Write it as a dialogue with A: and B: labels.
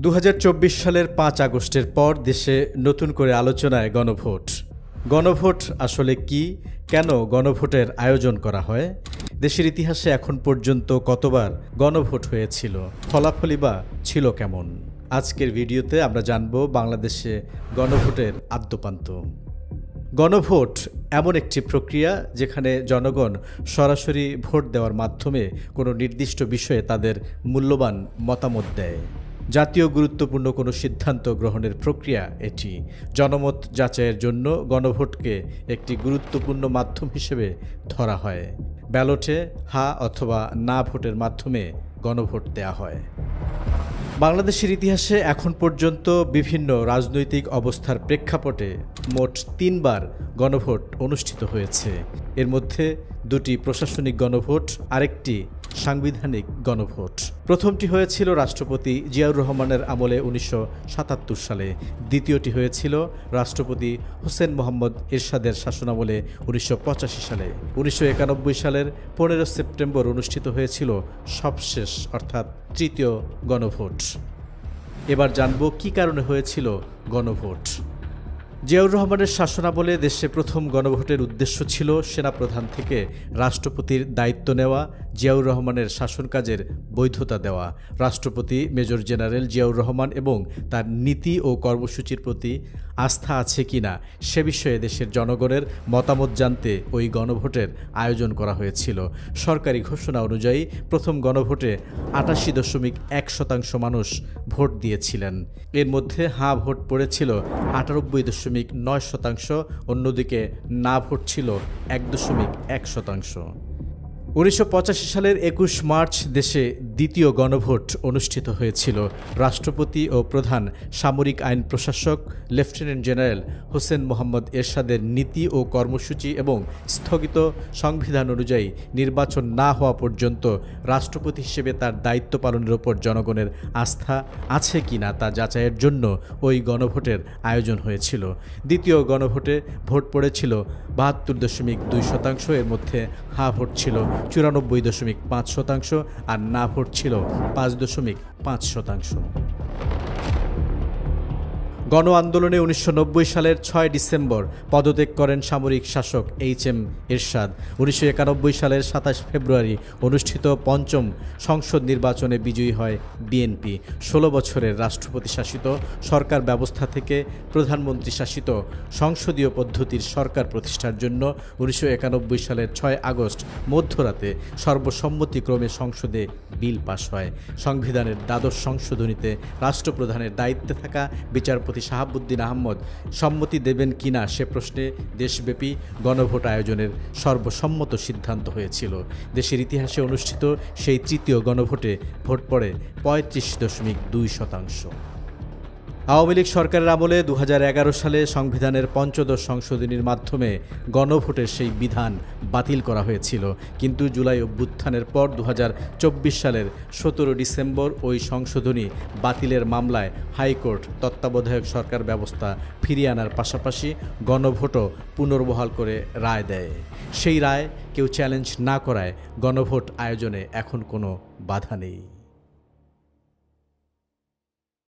A: 2024 সালের 5 আগস্টের পর দেশে নতুন করে আলোচনায় গণভোট। গণভোট আসলে কি, কেন গণভোটের আয়োজন করা হয়, দেশের ইতিহাসে এখন পর্যন্ত কতবার গণভোট হয়েছিল, ফলাফলই বা ছিল কেমন। আজকের ভিডিওতে আমরা জানব বাংলাদেশে গণভোটের আদ্যোপান্ত। গণভোট এমন একটি প্রক্রিয়া যেখানে জনগণ সরাসরি ভোট দেওয়ার মাধ্যমে কোনো নির্দিষ্ট বিষয়ে তাদের মূল্যবান মতামত দেয়। জাতীয় গুরুত্বপূর্ণ কোনো সিদ্ধান্ত গ্রহণের প্রক্রিয়া এটি। জনমত যাচাইয়ের জন্য গণভোটকে একটি গুরুত্বপূর্ণ মাধ্যম হিসেবে ধরা হয়। ব্যালটে হা অথবা না ভোটের মাধ্যমে গণভোট দেওয়া হয়। বাংলাদেশের ইতিহাসে এখন পর্যন্ত বিভিন্ন রাজনৈতিক অবস্থার প্রেক্ষাপটে মোট 3 বার গণভোট অনুষ্ঠিত হয়েছে। এর মধ্যে 2টি প্রশাসনিক গণভোট, আরেকটি সাংবিধানিক গণভোট। প্রথমটি হয়েছিল রাষ্ট্রপতি জিয়াউর রহমানের আমলে 1977 সালে, দ্বিতীয়টি হয়েছিল রাষ্ট্রপতি হোসেন মোহাম্মদ এরশাদের শাসনামলে 1985 সালে। 1991 সালের 15 সেপ্টেম্বর অনুষ্ঠিত হয়েছিল সবশেষ অর্থাৎ তৃতীয় গণভোট। এবার জানব কী কারণে হয়েছিল গণভোট। জিয়াউর রহমানের শাসনামলে দেশে প্রথম গণভোটের উদ্দেশ্য ছিল সেনাপ্রধান থেকে রাষ্ট্রপতির দায়িত্ব নেওয়া, জিয়াউর রহমানের শাসন কাজের বৈধতা দেওয়া। রাষ্ট্রপতি মেজর জেনারেল জিয়াউর রহমান এবং তার নীতি ও কর্মসূচির প্রতি আস্থা আছে কিনা সে বিষয়ে দেশের জনগণের মতামত জানতে ওই গণভোটের আয়োজন করা হয়েছিল। সরকারি ঘোষণা অনুযায়ী প্রথম গণভোটে 88.1% মানুষ ভোট দিয়েছিলেন। এর মধ্যে হ্যাঁ ভোট পড়েছিল 98.9%, অন্যদিকে না ভোট ছিল 1.1%। 1985 সালের 21 মার্চ দেশে দ্বিতীয় গণভোট অনুষ্ঠিত হয়েছিল। রাষ্ট্রপতি ও প্রধান সামরিক আইন প্রশাসক লেফটেন্যান্ট জেনারেল হোসেন মোহাম্মদ এরশাদের নীতি ও কর্মসূচি এবং স্থগিত সংবিধান অনুযায়ী নির্বাচন না হওয়া পর্যন্ত রাষ্ট্রপতি হিসেবে তার দায়িত্ব পালনের ওপর জনগণের আস্থা আছে কিনা তা যাচাইয়ের জন্য ওই গণভোটের আয়োজন হয়েছিল। দ্বিতীয় গণভোটে ভোট পড়েছিল 72.2%, এর মধ্যে হ্যাঁ ভোট ছিল 94.5% আর না ভোট ছিল 5.5%। গণ আন্দোলনে 1990 সালের 6 ডিসেম্বর পদত্যাগ করেন সামরিক শাসক এইচ.এম. এরশাদ। 1991 সালের 27 ফেব্রুয়ারি অনুষ্ঠিত পঞ্চম সংসদ নির্বাচনে বিজয়ী হয় বিএনপি। 16 বছরের রাষ্ট্রপতি শাসিত সরকার ব্যবস্থা থেকে প্রধানমন্ত্রী শাসিত সংসদীয় পদ্ধতির সরকার প্রতিষ্ঠার জন্য 1991 সালের 6 আগস্ট মধ্যরাতে সর্বসম্মতিক্রমে সংসদে বিল পাস হয়। সংবিধানের দ্বাদশ সংশোধনীতে রাষ্ট্রপ্রধানের দায়িত্বে থাকা বিচারপতি শাহাবুদ্দিন আহমদ সম্মতি দেবেন কিনা সে প্রশ্নে দেশব্যাপী গণভোট আয়োজনের সর্বসম্মত সিদ্ধান্ত হয়েছিল। দেশের ইতিহাসে অনুষ্ঠিত সেই তৃতীয় গণভোটে ভোট পড়ে 35.2%। আওয়ামী লীগ সরকারের আমলে 2011 সালে সংবিধানের 15ম সংশোধনীর মাধ্যমে গণভোটের সেই বিধান বাতিল করা হয়েছিল, কিন্তু জুলাই অভ্যুত্থানের পর 2024 সালের 17 ডিসেম্বর ওই সংশোধনী বাতিলের মামলায় হাইকোর্ট তত্ত্বাবধায়ক সরকার ব্যবস্থা ফিরিয়ে আনার পাশাপাশি গণভোটও পুনর্বহাল করে রায় দেয়। সেই রায় কেউ চ্যালেঞ্জ না করায় গণভোট আয়োজনে এখন কোনো বাধা নেই।